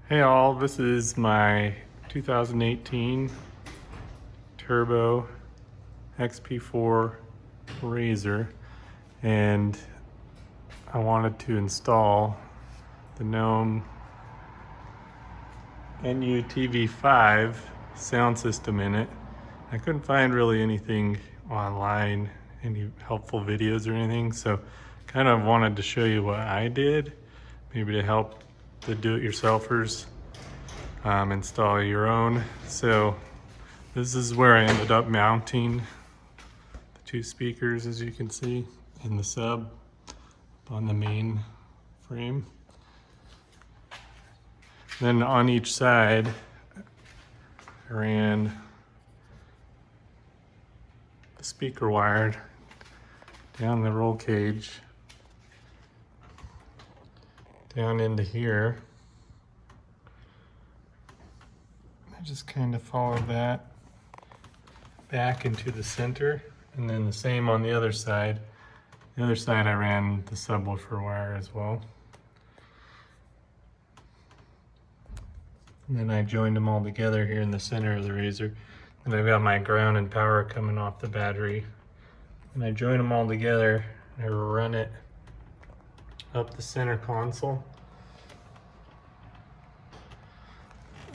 Hey all, this is my 2018 Turbo XP4 RZR, and I wanted to install the Noam NUTV5 sound system in it. I couldn't find really anything online, any helpful videos or anything, so kind of wanted to show you what I did, maybe to help the do-it-yourselfers install your own. So this is where I ended up mounting the two speakers, as you can see, in the sub on the main frame. Then on each side I ran the speaker wire down the roll cage down into here. I just kind of followed that back into the center, and then the same on the other side. The other side I ran the subwoofer wire as well. And then I joined them all together here in the center of the RZR. And I've got my ground and power coming off the battery. And I join them all together, and I run it up the center console.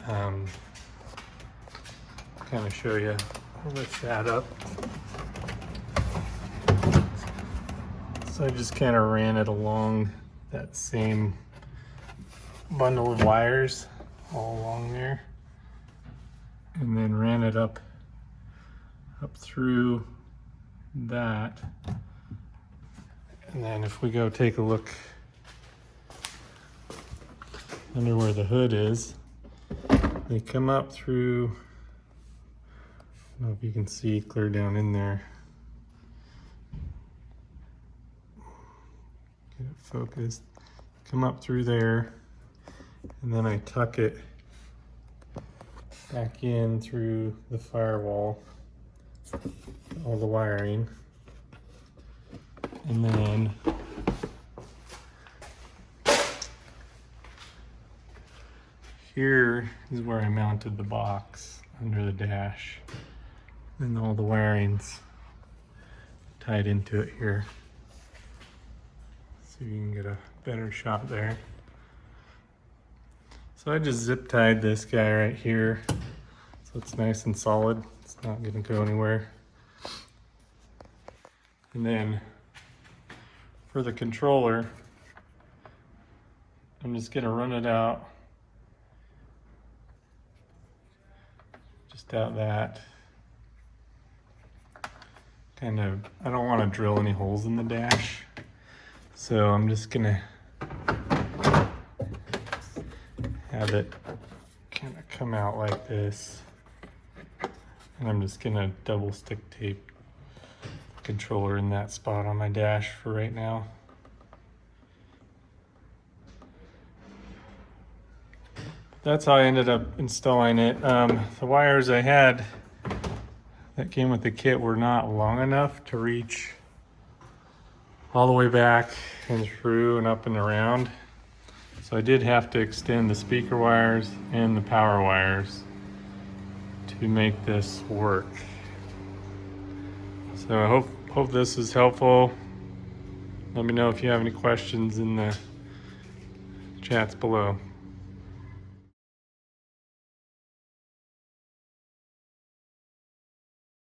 Kind of show you, I'll lift that up. So I just kind of ran it along that same bundle of wires all along there, and then ran it up through that. And then if we go take a look under where the hood is, they come up through, I don't know if you can see clear down in there. Get it focused. Come up through there, and then I tuck it back in through the firewall, all the wiring, and then here is where I mounted the box under the dash, and all the wiring's tied into it here, so you can get a better shot there. So I just zip tied this guy right here, so it's nice and solid. It's not gonna go anywhere. And then for the controller, I'm just gonna run it out, just out that. Kind of, I don't want to drill any holes in the dash, so I'm just gonna have it kind of come out like this, and I'm just gonna double stick tape the controller in that spot on my dash for right now. That's how I ended up installing it. The wires I had that came with the kit were not long enough to reach all the way back and through and up and around. So I did have to extend the speaker wires and the power wires to make this work. So I hope this is helpful. Let me know if you have any questions in the chats below.